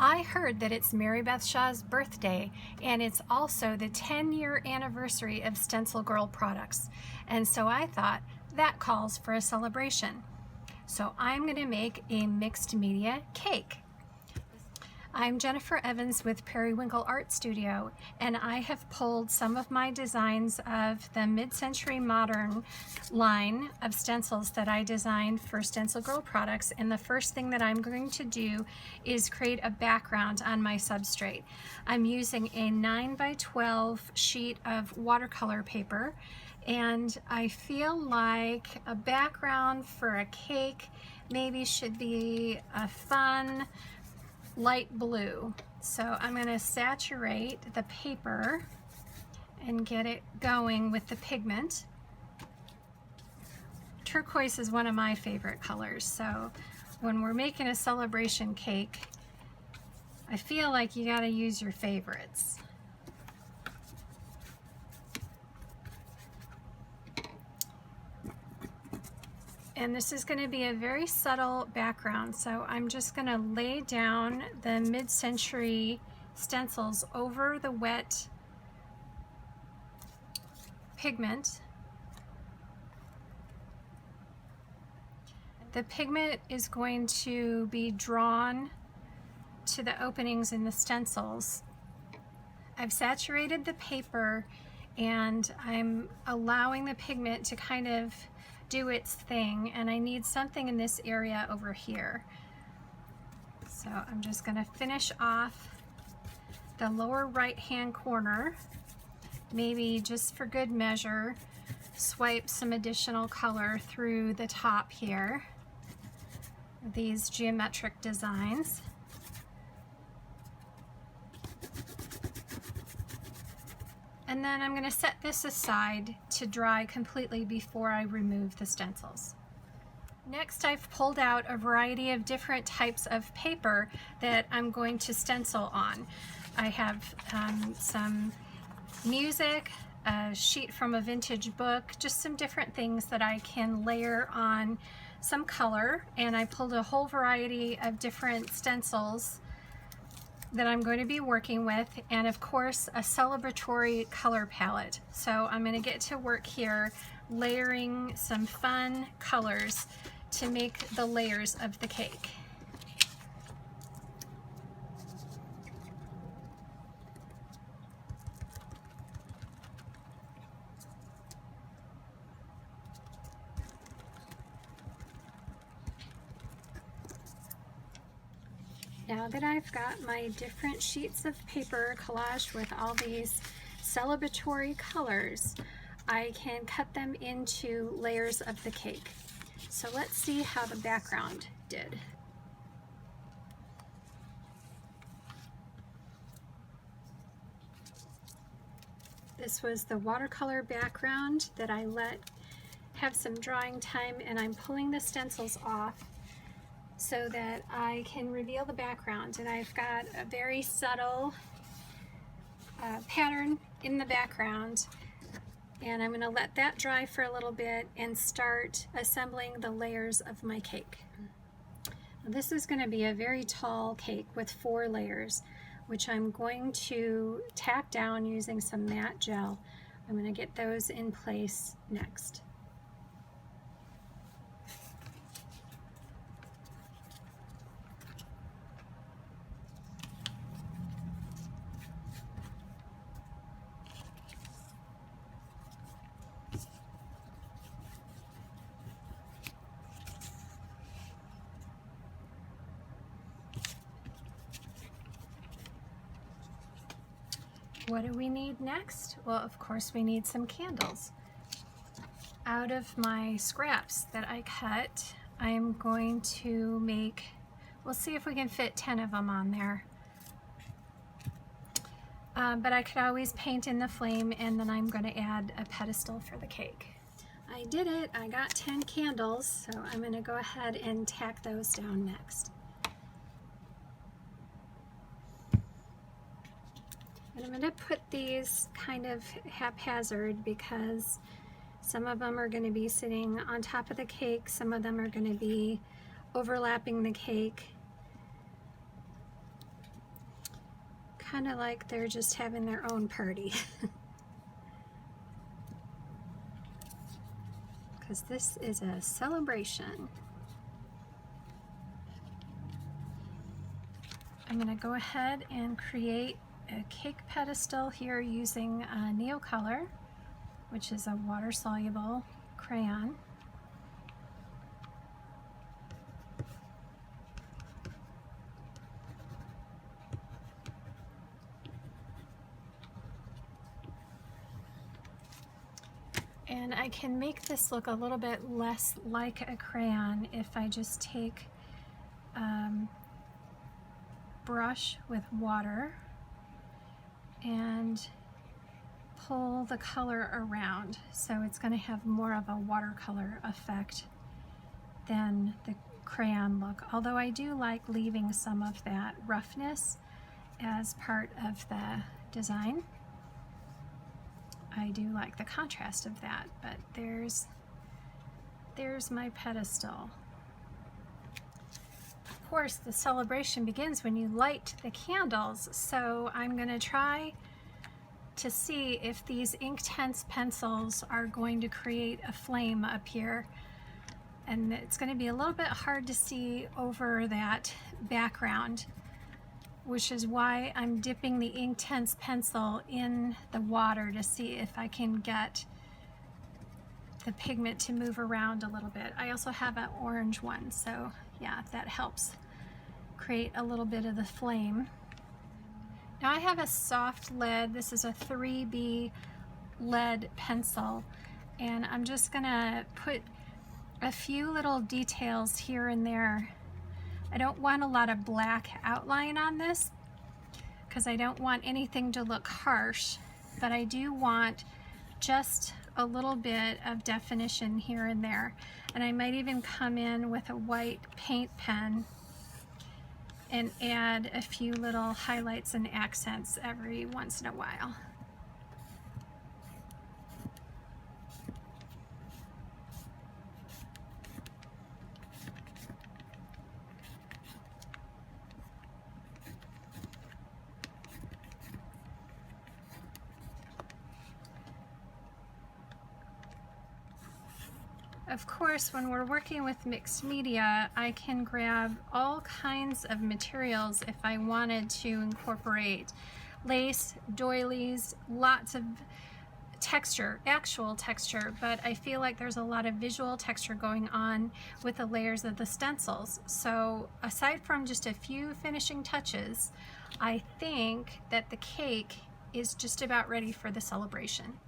I heard that it's Mary Beth Shaw's birthday, and it's also the 10-year anniversary of StencilGirl Products. And so I thought that calls for a celebration. So I'm going to make a mixed media cake. I'm Jennifer Evans with Periwinkle Art Studio, and I have pulled some of my designs of the mid-century modern line of stencils that I designed for StencilGirl Products, and the first thing that I'm going to do is create a background on my substrate. I'm using a 9x12 sheet of watercolor paper, and I feel like a background for a cake maybe should be a fun light blue. So I'm going to saturate the paper and get it going with the pigment. Turquoise is one of my favorite colors, so when we're making a celebration cake, I feel like you got to use your favorites. And this is going to be a very subtle background, so I'm just going to lay down the mid-century stencils over the wet pigment. The pigment is going to be drawn to the openings in the stencils. I've saturated the paper and I'm allowing the pigment to kind of do its thing, and I need something in this area over here. So I'm just going to finish off the lower right hand corner, maybe just for good measure swipe some additional color through the top here, these geometric designs. And then I'm going to set this aside to dry completely before I remove the stencils. Next, I've pulled out a variety of different types of paper that I'm going to stencil on. I have some music, a sheet from a vintage book, just some different things that I can layer on some color, and I pulled a whole variety of different stencils that I'm going to be working with, and of course a celebratory color palette. So I'm going to get to work here layering some fun colors to make the layers of the cake. Now that I've got my different sheets of paper collaged with all these celebratory colors, I can cut them into layers of the cake. So let's see how the background did. This was the watercolor background that I let have some drying time, and I'm pulling the stencils off so that I can reveal the background. And I've got a very subtle pattern in the background, and I'm going to let that dry for a little bit and start assembling the layers of my cake. Now, this is going to be a very tall cake with 4 layers, which I'm going to tack down using some matte gel. I'm going to get those in place next. What do we need next? Well, of course we need some candles. Out of my scraps that I cut, I'm going to make, we'll see if we can fit 10 of them on there. But I could always paint in the flame, and then I'm going to add a pedestal for the cake. I did it, I got 10 candles, so I'm going to go ahead and tack those down next. And I'm going to put these kind of haphazard because some of them are going to be sitting on top of the cake, some of them are going to be overlapping the cake. kind of like they're just having their own party. Because this is a celebration. I'm going to go ahead and create a cake pedestal here using a Neocolor, which is a water-soluble crayon. And I can make this look a little bit less like a crayon if I just take brush with water and pull the color around. So it's going to have more of a watercolor effect than the crayon look. Although I do like leaving some of that roughness as part of the design. I do like the contrast of that, but there's my pedestal. Of course, the celebration begins when you light the candles, so I'm going to try to see if these Inktense pencils are going to create a flame up here. And it's going to be a little bit hard to see over that background, which is why I'm dipping the Inktense pencil in the water to see if I can get the pigment to move around a little bit. I also have an orange one, so yeah, that helps create a little bit of the flame. Now I have a soft lead. This is a 3B lead pencil, and I'm just gonna put a few little details here and there. I don't want a lot of black outline on this because I don't want anything to look harsh, but I do want just a little bit of definition here and there. And I might even come in with a white paint pen and add a few little highlights and accents every once in a while. Of course, when we're working with mixed media, I can grab all kinds of materials if I wanted to incorporate lace, doilies, lots of texture, actual texture, but I feel like there's a lot of visual texture going on with the layers of the stencils. So aside from just a few finishing touches, I think that the cake is just about ready for the celebration.